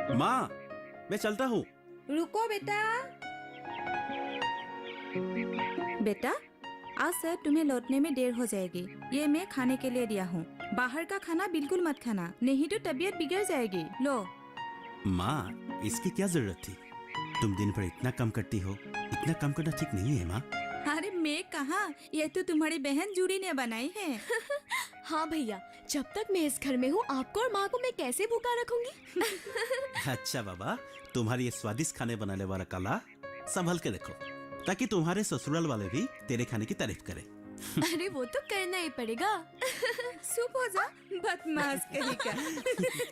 माँ, मैं चलता हूँ। रुको बेटा। बेटा, आज सर तुम्हें लौटने में देर हो जाएगी। ये मैं खाने के लिए दिया हूँ। बाहर का खाना बिल्कुल मत खाना, नहीं तो तबीयत बिगड़ जाएगी। लो। माँ, इसकी क्या जरूरत थी? तुम दिन भर इतना कम करती हो। इतना कम करना ठीक नहीं है माँ। अरे मैं कहाँ, ये तो तुम्हारी बहन जूड़ी ने बनाई है। हाँ भैया, जब तक मैं इस घर में हूँ आपको और माँ को मैं कैसे भूखा रखूंगी। अच्छा बाबा, तुम्हारी ये स्वादिष्ट खाने बनाने वाला कला संभल के रखो, ताकि तुम्हारे ससुराल वाले भी तेरे खाने की तारीफ करें। अरे वो तो करना ही पड़ेगा। चुप हो जा, बदमाश कहीं का।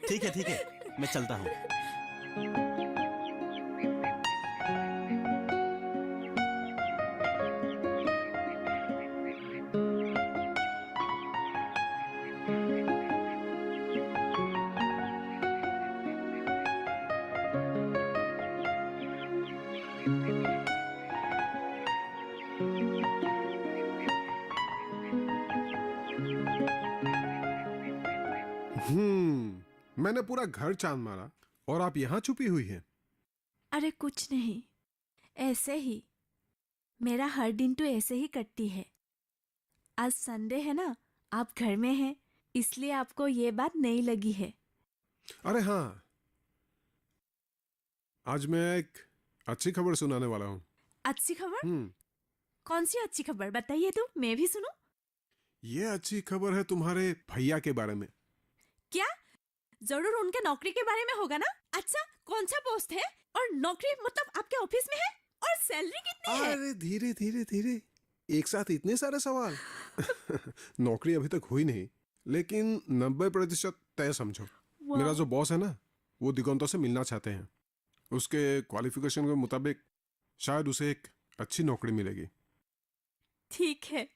ठीक है, मैं चलता हूँ। मैंने पूरा घर चांद मारा और आप यहाँ छुपी हुई हैं। अरे कुछ नहीं, ऐसे ही। मेरा हर दिन तो ऐसे ही कटती है। आज संडे है ना, आप घर में हैं, इसलिए आपको ये बात नहीं लगी है। अरे हाँ, आज मैं एक अच्छी खबर सुनाने वाला हूँ। अच्छी खबर? कौन सी अच्छी खबर बताइए तो मैं भी सुनूं। ये अच्छी खबर है तुम्हारे भैया के बारे में। क्या? जरूर उनके नौकरी के बारे में होगा ना। अच्छा, कौन सा पोस्ट है और नौकरी मतलब आपके ऑफिस में है और सैलरी कितनी है? अरे धीरे धीरे धीरे, एक साथ इतने सारे सवाल। नौकरी अभी तक हुई नहीं, लेकिन 90% तय समझो। मेरा जो बॉस है ना, वो दिगंतो से मिलना चाहते हैं। उसके क्वालिफिकेशन के मुताबिक शायद उसे एक अच्छी नौकरी मिलेगी। ठीक है,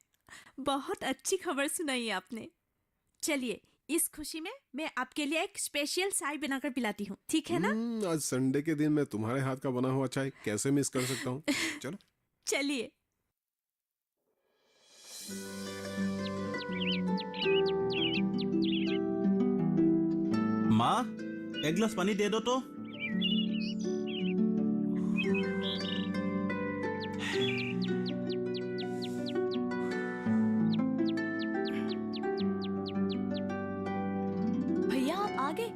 बहुत अच्छी खबर सुनाई आपने। चलिए, इस खुशी में मैं आपके लिए एक स्पेशल चाय बनाकर पिलाती हूँ, ठीक है ना? आज संडे के दिन मैं तुम्हारे हाथ का बना हुआ चाय कैसे मिस कर सकता हूँ। चलो चलिए। माँ, एक गिलास पानी दे दो तो। भैया आप आ गए?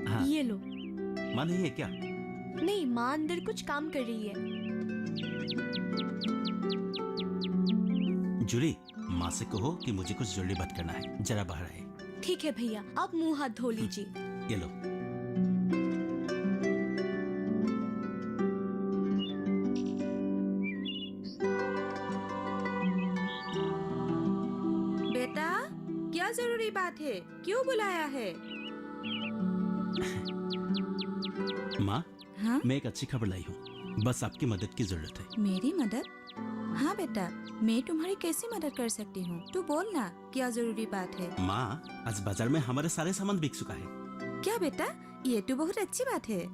हाँ। ये लो। माँ नहीं है क्या? नहीं, माँ अंदर कुछ काम कर रही है। जूली, माँ से कहो कि मुझे कुछ जरूरी बात करना है, जरा बाहर आए। ठीक है भैया, आप मुंह हाथ धो लीजिए। ये लो। बेटा, क्या जरूरी बात है? क्यों बुलाया है? माँ, हाँ? मैं एक अच्छी खबर लाई हूँ, बस आपकी मदद की जरूरत है। मेरी मदद? हाँ बेटा, मैं तुम्हारी कैसी मदद कर सकती हूँ? तू बोल ना, क्या जरूरी बात है? माँ, आज बाजार में हमारे सारे सामान बिक चुका है। क्या बेटा, ये तो बहुत अच्छी बात है।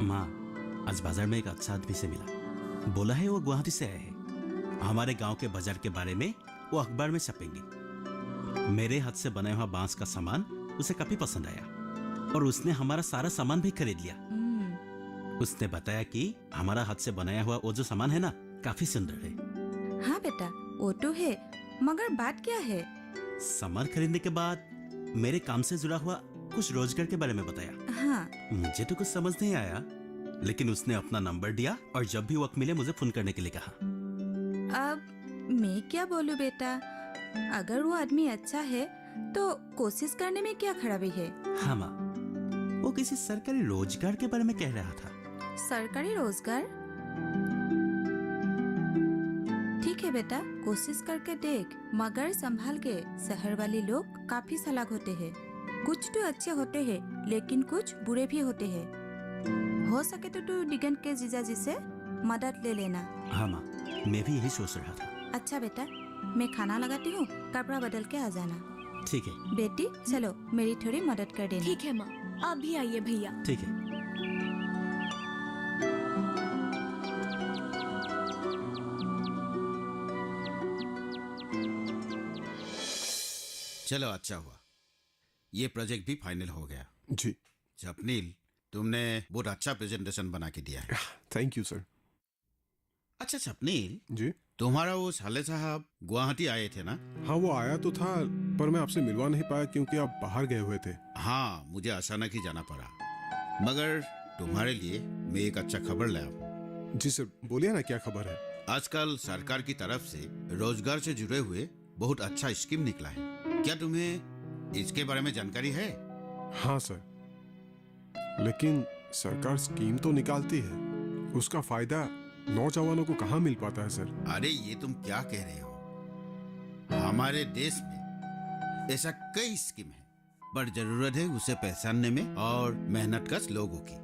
माँ, आज बाजार में एक अच्छा आदमी से मिला। बोला है वो गुवाहाटी से आया है। हमारे गांव के बाजार के बारे में वो अखबार में छपेंगे। मेरे हाथ से बनाया हुआ बांस का सामान उसे काफी पसंद आया और उसने हमारा सारा सामान भी खरीद लिया। उसने बताया कि हमारा हाथ से बनाया हुआ वो जो सामान है ना, काफी सुंदर है। हाँ बेटा, वो तो है, मगर बात क्या है? सामान खरीदने के बाद मेरे काम से जुड़ा हुआ कुछ रोजगार के बारे में बताया। हाँ। मुझे तो कुछ समझ नहीं आया, लेकिन उसने अपना नंबर दिया और जब भी वक्त मिले मुझे फोन करने के लिए कहा। अब मैं क्या बोलूं बेटा, अगर वो आदमी अच्छा है तो कोशिश करने में क्या खराबी है? हाँ माँ, वो किसी सरकारी रोजगार के बारे में कह रहा था। सरकारी रोजगार? ठीक है बेटा, कोशिश करके देख, मगर संभाल के। शहर वाले लोग काफी चालाक होते हैं। कुछ तो अच्छे होते हैं, लेकिन कुछ बुरे भी होते हैं। हो सके तो तू दिगंत के जीजाजी से मदद ले लेना। हाँ माँ, मैं भी यही सोच रहा था। अच्छा बेटा, मैं खाना लगाती हूँ, कपड़ा बदल के आ जाना। ठीक है। बेटी चलो, मेरी थोड़ी मदद कर देना। ठीक है माँ, आप भी आइए भैया। ठीक है। चलो अच्छा हुआ, ये प्रोजेक्ट भी फाइनल हो गया। जी। जपनील, तुमने बहुत अच्छा प्रेजेंटेशन बना के दिया है। Thank you sir. अच्छा स्वप्निल, जी तुम्हारा वो साले साहब गुवाहाटी आए थे ना? हाँ, वो आया तो था पर मैं आपसे मिलवा नहीं पाया क्योंकि आप बाहर गए हुए थे। हाँ, मुझे अचानक ही जाना पड़ा, मगर तुम्हारे लिए मैं एक अच्छा खबर लाया हूँ। जी सर, बोलिए ना क्या खबर है। आजकल सरकार की तरफ से रोजगार से जुड़े हुए बहुत अच्छा स्कीम निकला है। क्या तुम्हें इसके बारे में जानकारी है? हाँ सर, लेकिन सरकार स्कीम तो निकालती है, उसका फायदा नौजवानों को कहाँ मिल पाता है सर? अरे ये तुम क्या कह रहे हो? हमारे देश में ऐसा कई स्कीम है, पर जरूरत है उसे पहचानने में और मेहनत कश लोगों की।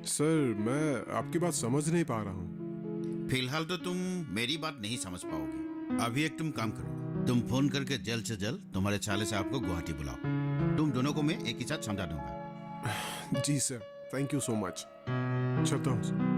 सर, मैं आपकी बात समझ नहीं पा रहा हूँ। फिलहाल तो तुम मेरी बात नहीं समझ पाओगे। अभी एक तुम काम करो, तुम फोन करके जल्द से जल्द तुम्हारे साले साहब को गुवाहाटी बुलाओ। तुम दोनों को मैं एक ही साथ समझा दूंगा। जी sir, thank you so much. चलता हूँ सर।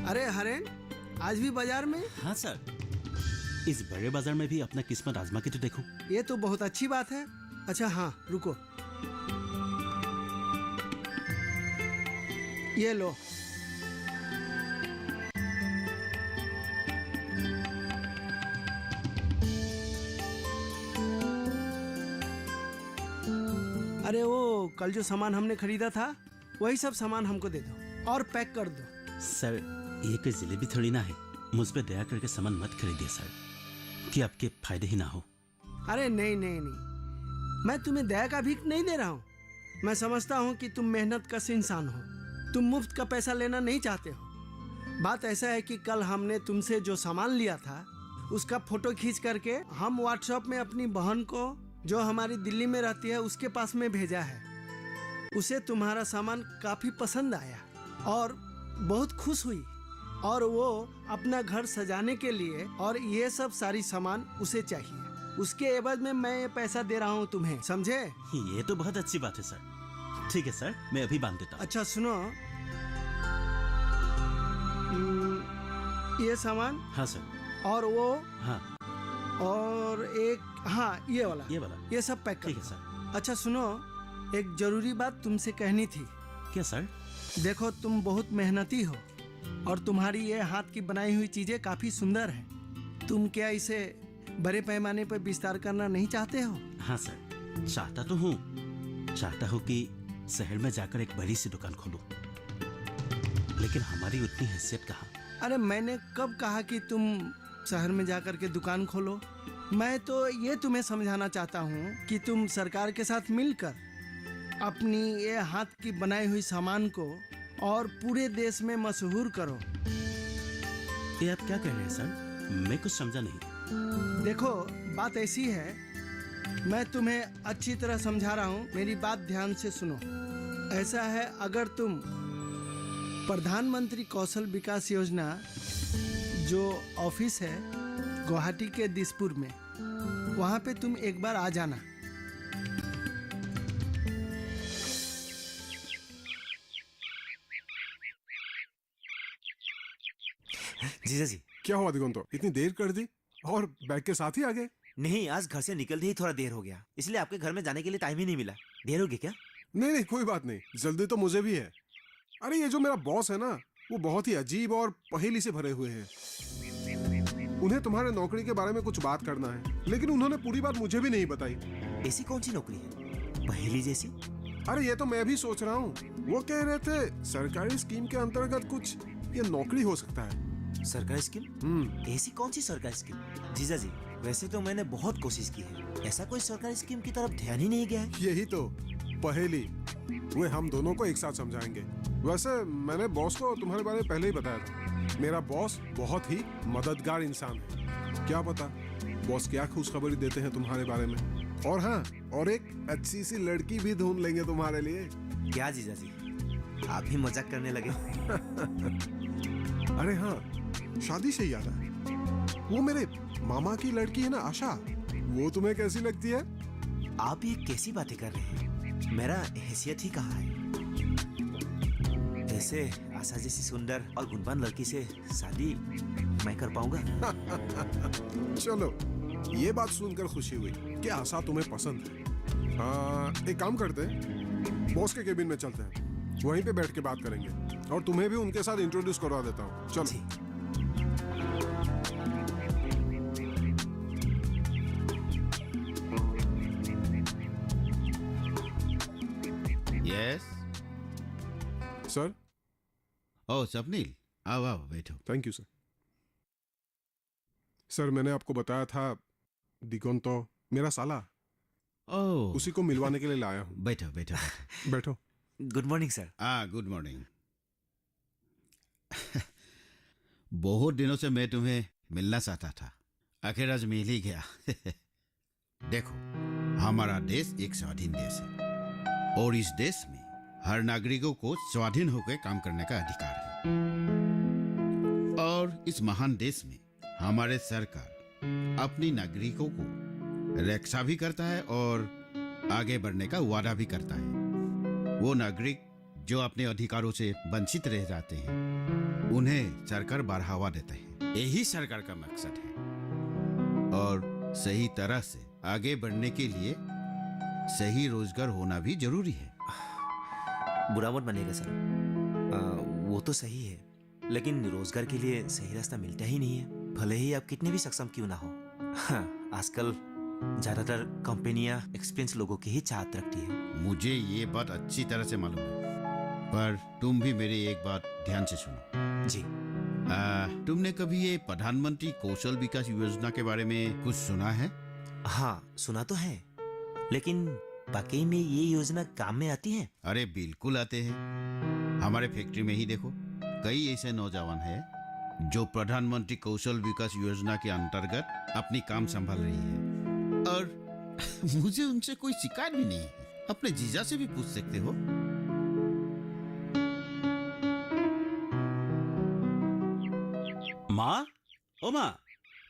अरे हरेन, आज भी बाजार में? हाँ सर, इस बड़े बाजार में भी अपना किस्मत आजमा के तो देखो। ये तो बहुत अच्छी बात है। अच्छा हाँ, रुको, ये लो। अरे वो कल जो सामान हमने खरीदा था वही सब सामान हमको दे दो और पैक कर दो। सर, ये कोई जलेबी थोड़ी ना है। मुझ पे दया करके सामान मत खरीदिए सर, कि आपके फायदे ही ना हो। अरे नहीं नहीं नहीं, मैं तुम्हें दया का भीख नहीं दे रहा हूँ। मैं समझता हूँ कि तुम मेहनत कश इंसान हो, तुम मुफ्त का पैसा लेना नहीं चाहते हो। बात ऐसा है कि कल हमने तुमसे जो सामान लिया था उसका फोटो खींच करके हम व्हाट्सएप में अपनी बहन को, जो हमारी दिल्ली में रहती है, उसके पास में भेजा है। उसे तुम्हारा सामान काफी पसंद आया और बहुत खुश हुई, और वो अपना घर सजाने के लिए और ये सब सारी सामान उसे चाहिए। उसके एवज में मैं ये पैसा दे रहा हूँ तुम्हें, समझे? ये तो बहुत अच्छी बात है सर। ठीक है सर, मैं अभी बांध देता हूँ। अच्छा सुनो, ये सामान हाँ सर। और वो, हाँ, और एक, हाँ ये वाला, ये सब पैक कर ठीक है दो। सर। अच्छा सुनो, एक जरूरी बात तुमसे कहनी थी। क्या सर? देखो, तुम बहुत मेहनती हो और तुम्हारी ये हाथ की बनाई हुई चीजें काफी सुंदर हैं। तुम क्या इसे बड़े पैमाने पर विस्तार करना नहीं चाहते हो? हाँ सर, चाहता तो हूँ। चाहता हूँ कि शहर में जाकर एक बड़ी सी दुकान खोलूं, लेकिन हमारी उतनी हैसियत कहाँ। अरे मैंने कब कहा कि तुम शहर में जाकर के दुकान खोलो? मैं तो ये तुम्हें समझाना चाहता हूँ कि तुम सरकार के साथ मिलकर अपनी ये हाथ की बनाई हुई सामान को और पूरे देश में मशहूर करो। ये आप क्या कह रहे हैं सर? मैं कुछ समझा नहीं। देखो, बात ऐसी है, मैं तुम्हें अच्छी तरह समझा रहा हूँ, मेरी बात ध्यान से सुनो। ऐसा है, अगर तुम प्रधानमंत्री कौशल विकास योजना जो ऑफिस है गुवाहाटी के दिसपुर में, वहाँ पे तुम एक बार आ जाना। जीजा जी, क्या हुआ दिगंतो, इतनी देर कर दी और बैग के साथ ही आ गए? नहीं, आज घर से निकलते ही थोड़ा देर हो गया, इसलिए आपके घर में जाने के लिए टाइम ही नहीं मिला। देर हो गई क्या? नहीं नहीं, कोई बात नहीं, जल्दी तो मुझे भी है। अरे ये जो मेरा बॉस है ना, वो बहुत ही अजीब और पहेली से भरे हुए हैं। उन्हें तुम्हारे नौकरी के बारे में कुछ बात करना है, लेकिन उन्होंने पूरी बात मुझे भी नहीं बताई। ऐसी कौन सी नौकरी है, पहेली जैसी? अरे ये तो मैं भी सोच रहा हूँ। वो कह रहे थे सरकारी स्कीम के अंतर्गत कुछ ये नौकरी हो सकता है। सरकारी स्कीम? ऐसी कौन सी सरकारी स्कीम? जीजा जी, वैसे तो मैंने बहुत कोशिश की है, ऐसा कोई सरकारी स्कीम की तरफ ध्यान ही नहीं गया है। यही तो पहेली, वे हम दोनों को एक साथ समझाएंगे। वैसे मैंने बॉस को तुम्हारे बारे में पहले ही बताया था। मेरा बॉस बहुत ही मददगार इंसान है। क्या पता बॉस क्या खुशखबरी देते हैं तुम्हारे बारे में। और हाँ, और एक अच्छी सी लड़की भी ढूंढ लेंगे तुम्हारे लिए। क्या जीजा जी, आप ही मजाक करने लगे? अरे हाँ, शादी से याद है, वो मेरे मामा की लड़की है ना आशा, वो तुम्हें कैसी लगती है? आप ये कैसी बातें कर रहे हैं? मेरा हैसियत ही कहाँ है? ऐसे आशा जैसी सुंदर और गुणवान लड़की से शादी मैं कर पाऊंगा? चलो, ये बात सुनकर खुशी हुई कि आशा तुम्हें पसंद है। एक काम करते हैं, बॉस के केबिन में चलते हैं, वहीं पे बैठ के बात करेंगे और तुम्हें भी उनके साथ इंट्रोड्यूस करवा देता हूँ। चलो। जी। Yes sir. ओह स्वप्निल, आओ आओ बैठो। Thank you sir. सर मैंने आपको बताया था दिगंतो मेरा साला, ओह उसी को मिलवाने के लिए लाया हूँ। बैठो बैठो बैठो। बैठो। Good morning sir. Good morning. बहुत दिनों से मैं तुम्हें मिलना चाहता था, आखिर आज मिल ही गया। देखो, हमारा देश एक स्वाधीन देश है और इस देश में हर नागरिकों को स्वाधीन होकर काम करने का अधिकार है। और इस महान देश में हमारे सरकार अपनी नागरिकों को रक्षा भी करता है और आगे बढ़ने का वादा भी करता है। वो नागरिक जो अपने अधिकारों से वंचित रह जाते हैं, उन्हें सरकार बढ़ावा देता है। यही सरकार का मकसद है। और सही तरह से आगे बढ़ने के लिए सही रोजगार होना भी जरूरी है। बुरा मत मानिएगा सर, वो तो सही है, लेकिन रोजगार के लिए सही रास्ता मिलता ही नहीं है, भले ही आप कितने भी सक्षम क्यों ना हो। हाँ, आजकल ज्यादातर कंपनियां एक्सपीरियंस लोगों की ही चाहत रखती है। मुझे ये बात अच्छी तरह से मालूम है, पर तुम भी मेरी एक बात ध्यान से सुनो। जी। तुमने कभी ये प्रधानमंत्री कौशल विकास योजना के बारे में कुछ सुना है? हाँ, सुना तो है, लेकिन वाकई में ये योजना काम में आती है? अरे बिल्कुल आते हैं। हमारे फैक्ट्री में ही देखो, कई ऐसे नौजवान हैं जो प्रधानमंत्री कौशल विकास योजना के अंतर्गत अपनी काम संभाल रही है और मुझे उनसे कोई शिकायत भी नहीं है। अपने जीजा से भी पूछ सकते हो। माँ, ओ माँ,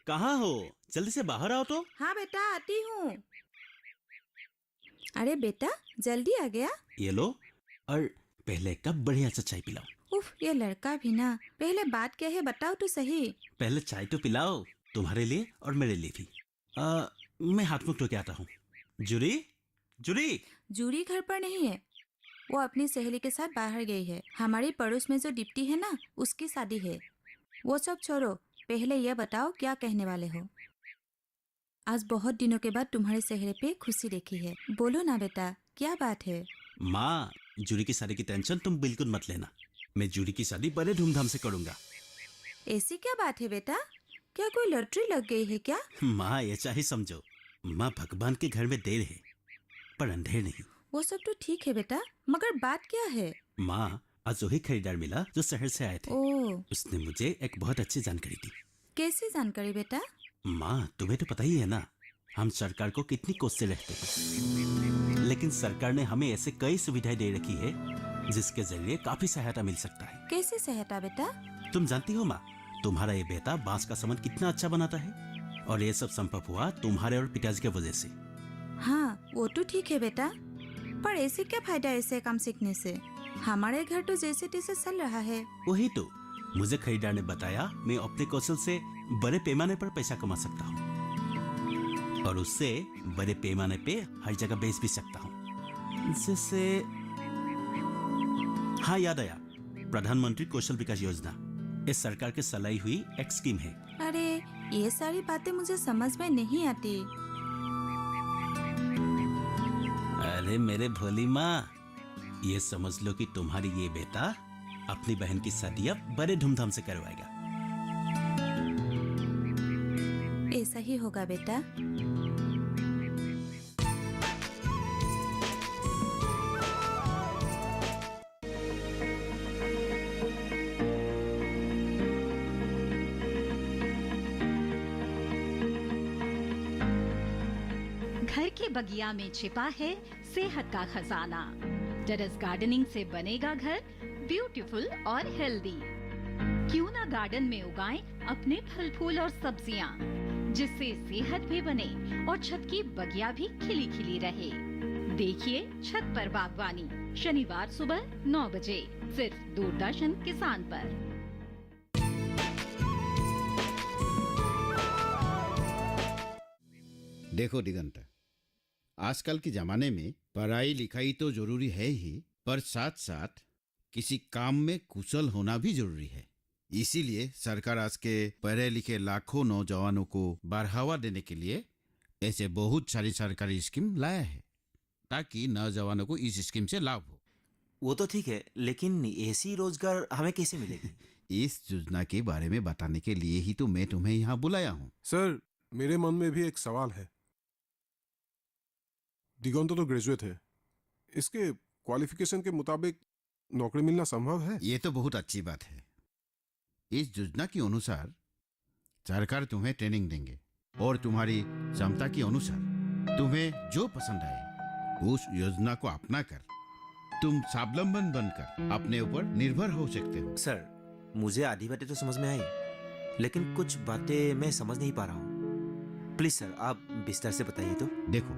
कहाँ हो? जल्दी से बाहर आओ तो। हाँ बेटा, आती हूँ। अरे बेटा, जल्दी आ गया। ये लो, और पहले एक कप बढ़िया सा चाय पिलाओ। उफ, ये लड़का भी ना। पहले बात क्या है बताओ तो सही। पहले चाय तो पिलाओ, तुम्हारे लिए और मेरे लिए भी। मैं हाथ मुंह धो के आता हूँ। Jury, jury. जूरी घर पर नहीं है, वो अपनी सहेली के साथ बाहर गई है। हमारी पड़ोस में जो डिप्टी है ना, उसकी शादी है। वो सब छोड़ो, पहले यह बताओ क्या कहने वाले हो। आज बहुत दिनों के बाद तुम्हारे चेहरे पे खुशी देखी है। बोलो ना बेटा, क्या बात है? माँ, जूरी की शादी की टेंशन तुम बिल्कुल मत लेना। मैं जूरी की शादी बड़े धूमधाम से करूंगा। ऐसी क्या बात है बेटा? क्या कोई लॉटरी लग गई है क्या? माँ, ऐसा ही समझो। माँ, भगवान के घर में देर है पर अंधेर नहीं। वो सब तो ठीक है बेटा, मगर बात क्या है? माँ, आज वही खरीदार मिला जो शहर से आए थे। ओह, उसने मुझे एक बहुत अच्छी जानकारी दी। कैसी जानकारी बेटा? माँ, तुम्हें तो पता ही है ना, हम सरकार को कितनी कोसते रहते हैं, लेकिन सरकार ने हमें ऐसे कई सुविधाएं दे रखी है जिसके जरिए काफी सहायता मिल सकता है। कैसे सहायता बेटा? तुम जानती हो माँ, तुम्हारा ये बेटा बांस का सामान कितना अच्छा बनाता है, और ये सब संभव हुआ तुम्हारे और पिताजी की वजह से। हाँ, वो तो ठीक है बेटा, पर ऐसे क्या फायदा ऐसे काम सीखने से? हमारे घर तो जैसे तैसे चल रहा है। वही तो, मुझे खरीदार ने बताया मैं अपने कौशल से बड़े पैमाने पर पैसा कमा सकता हूँ और उससे बड़े पैमाने पे हर जगह बेच भी सकता हूँ। जैसे हाँ, याद आया, प्रधानमंत्री कौशल विकास योजना इस सरकार के चलाई हुई एक स्कीम है। अरे ये सारी बातें मुझे समझ में नहीं आती। अरे मेरे भोली माँ, ये समझ लो कि तुम्हारी ये बेटा अपनी बहन की शादी अब बड़े धूमधाम से करवाएगा। ऐसा ही होगा बेटा। घर के बगिया में छिपा है सेहत का खजाना। टेरेस गार्डनिंग से बनेगा घर ब्यूटीफुल और हेल्दी। क्यों ना गार्डन में उगाएं अपने फल फूल और सब्जियां, जिससे सेहत भी बने और छत की बगिया भी खिली खिली रहे। देखिए छत पर बागवानी, शनिवार सुबह 9 बजे सिर्फ दूरदर्शन किसान पर। देखो दिगंता, आजकल के जमाने में पढ़ाई लिखाई तो जरूरी है ही, पर साथ साथ किसी काम में कुशल होना भी जरूरी है। इसीलिए सरकार आज के पढ़े लिखे लाखों नौजवानों को बढ़ावा देने के लिए ऐसे बहुत सारी सरकारी स्कीम लाया है, ताकि नौजवानों को इस स्कीम से लाभ हो। वो तो ठीक है, लेकिन ऐसी रोजगार हमें कैसे मिलेगी? इस योजना के बारे में बताने के लिए ही तो मैं तुम्हें यहाँ बुलाया हूँ। सर, मेरे मन में भी एक सवाल है। दिगंत तो ग्रेजुएट है, इसके क्वालिफिकेशन के मुताबिक नौकरी मिलना संभव है? ये तो बहुत अच्छी बात है। इस योजना के अनुसार सरकार तुम्हें ट्रेनिंग देंगे और तुम्हारी क्षमता के अनुसार तुम्हें जो पसंद आए उस योजना को अपना कर तुम स्वावलंबन बनकर अपने ऊपर निर्भर हो सकते हो। सर, मुझे आधी बातें तो समझ में आई, लेकिन कुछ बातें मैं समझ नहीं पा रहा हूँ। प्लीज सर, आप विस्तार से बताइए तो। देखो,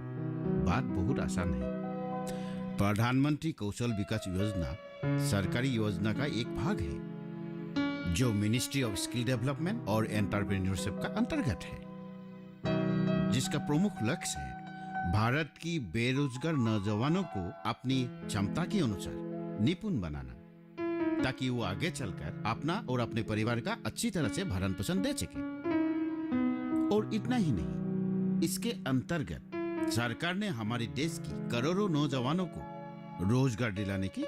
बात बहुत आसान है। प्रधानमंत्री कौशल विकास योजना सरकारी योजना का एक भाग है जो मिनिस्ट्री ऑफ स्किल डेवलपमेंट और एंटरप्रेन्योरशिप का अंतर्गत है, जिसका प्रमुख लक्ष्य है भारत की बेरोजगार नौजवानों को अपनी क्षमता के अनुसार निपुण बनाना, ताकि वो आगे चलकर अपना और अपने परिवार का अच्छी तरह से भरण पोषण दे सके। और इतना ही नहीं, इसके अंतर्गत सरकार ने हमारे देश की करोड़ों नौजवानों को रोजगार दिलाने की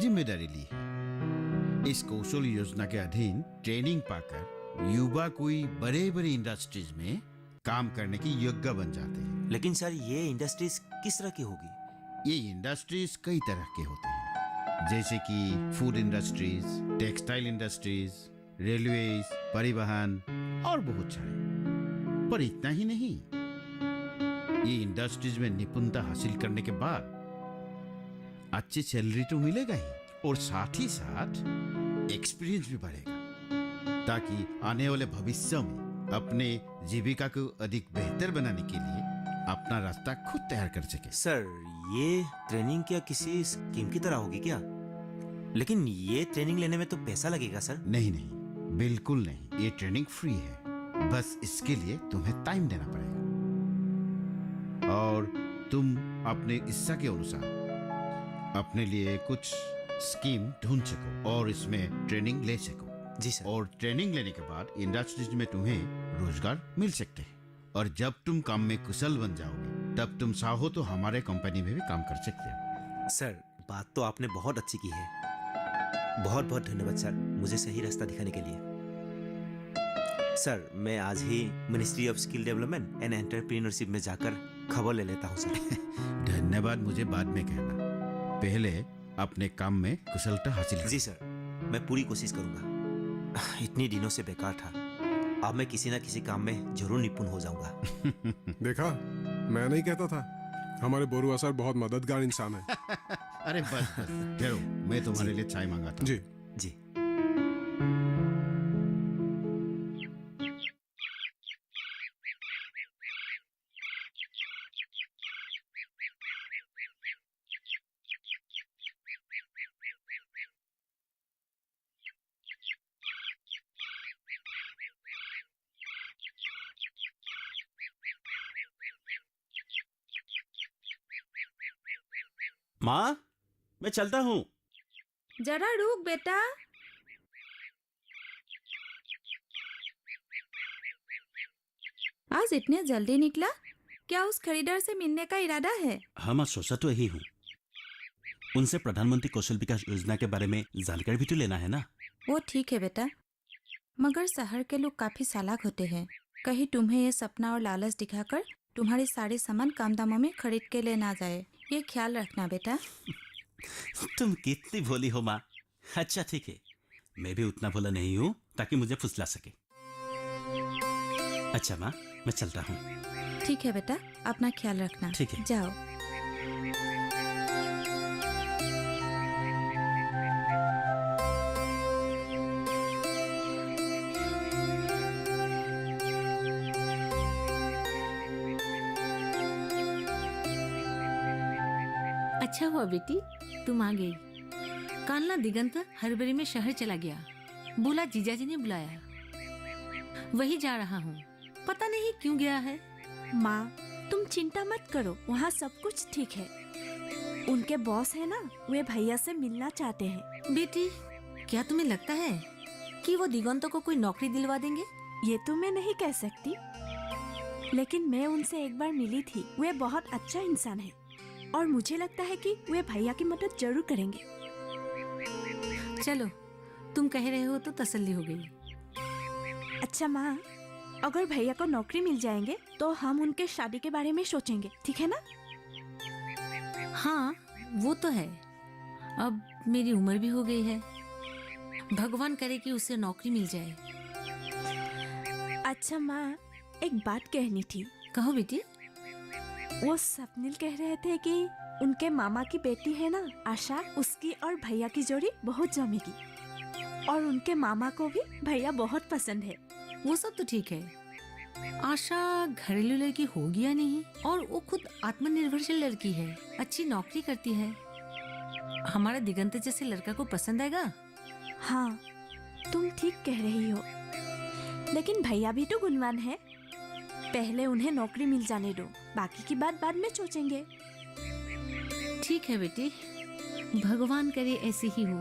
जिम्मेदारी ली है। इस कौशल योजना के अधीन ट्रेनिंग पाकर युवा कोई बड़े बड़े इंडस्ट्रीज में काम करने की योग्य बन जाते हैं। लेकिन सर, ये इंडस्ट्रीज किस तरह की होगी? ये इंडस्ट्रीज कई तरह के होते हैं, जैसे कि food industries, textile industries, railways, परिवहन और बहुत सारे। पर इतना ही नहीं, ये इंडस्ट्रीज में निपुणता हासिल करने के बाद अच्छी सैलरी तो मिलेगा ही, और साथ ही साथ एक्सपीरियंस भी बढ़ेगा, ताकि आने वाले भविष्य में अपने जीविका को अधिक बेहतर बनाने के लिए अपना रास्ता खुद तैयार कर सके। सर, ये ट्रेनिंग क्या किसी स्कीम की तरह होगी क्या? लेकिन ये ट्रेनिंग लेने में तो पैसा लगेगा सर। नहीं नहीं, बिल्कुल नहीं, ये ट्रेनिंग फ्री है। बस इसके लिए तुम्हें टाइम देना पड़ेगा और तुम अपने इच्छा के अनुसार अपने लिए कुछ स्कीम ढूंढ सको और इसमें ट्रेनिंग ले सको। जी सर। और ट्रेनिंग लेने के बाद इंडस्ट्रीज में तुम्हें रोजगार मिल सकते हैं, और जब तुम काम में कुशल बन जाओगे तब तुम चाहो तो हमारे कंपनी में भी काम कर सकते हो। सर, बात तो आपने बहुत अच्छी की है। बहुत बहुत धन्यवाद सर, मुझे सही रास्ता दिखाने के लिए। सर, मैं आज ही ministry of skill development and entrepreneurship में जाकर खबर ले लेता हूँ सर। धन्यवाद मुझे बाद में कहना, पहले अपने काम में कुशलता हासिल करो। जी सर, मैं पूरी कोशिश करूंगा। इतनी दिनों से बेकार था, अब मैं किसी ना किसी काम में जरूर निपुण हो जाऊंगा। देखा, मैं नहीं कहता था, हमारे बोरुआ सर बहुत मददगार इंसान है। अरे बस बस, ठहरो, मैं तुम्हारे लिए चाय मंगाता हूँ। जी जी। माँ, मैं चलता हूँ। जरा रुक बेटा। आज इतने जल्दी निकला? क्या उस खरीदार से मिलने का इरादा है? हाँ माँ, सोचा तो यही हूँ। उनसे प्रधानमंत्री कौशल विकास योजना के बारे में जानकारी भी तो लेना है ना। वो ठीक है बेटा, मगर शहर के लोग काफी चालाक होते हैं। कहीं तुम्हें ये सपना और लालच दिखाकर तुम्हारे सारे सामान कम दामों में खरीद के ले ना जाए, ये ख्याल रखना बेटा। तुम कितनी भोली हो माँ। अच्छा ठीक है, मैं भी उतना भोला नहीं हूँ ताकि मुझे फुसला सके। अच्छा माँ, मैं चलता हूँ। ठीक है बेटा, अपना ख्याल रखना। ठीक है। जाओ। अच्छा हुआ बेटी तुम आ गई। कल ना दिगंत हरबरी में शहर चला गया, बोला जीजाजी ने बुलाया, वही जा रहा हूँ। पता नहीं क्यों गया है। माँ तुम चिंता मत करो, वहाँ सब कुछ ठीक है। उनके बॉस है ना, वे भैया से मिलना चाहते हैं। बेटी क्या तुम्हें लगता है कि वो दिगंत को कोई नौकरी दिलवा देंगे? ये तो मैं नहीं कह सकती, लेकिन मैं उनसे एक बार मिली थी। वे बहुत अच्छा इंसान है और मुझे लगता है कि वे भैया की मदद जरूर करेंगे। चलो तुम कह रहे हो तो तसल्ली हो गई। अच्छा माँ, अगर भैया को नौकरी मिल जाएंगे तो हम उनके शादी के बारे में सोचेंगे, ठीक है ना? हाँ वो तो है, अब मेरी उम्र भी हो गई है। भगवान करे कि उसे नौकरी मिल जाए। अच्छा माँ, एक बात कहनी थी। कहो बेटी। वो स्वप्निल कह रहे थे कि उनके मामा की बेटी है ना आशा, उसकी और भैया की जोड़ी बहुत जमेगी और उनके मामा को भी भैया बहुत पसंद है। वो सब तो ठीक है, आशा घरेलू लड़की होगी या नहीं, और वो खुद आत्मनिर्भरशील लड़की है, अच्छी नौकरी करती है। हमारा दिगंत जैसे लड़का को पसंद आएगा। हाँ तुम ठीक कह रही हो, लेकिन भैया भी तो गुणवान है। पहले उन्हें नौकरी मिल जाने दो, बाकी की बात बाद में सोचेंगे। ठीक है बेटी, भगवान करे ऐसी ही हो।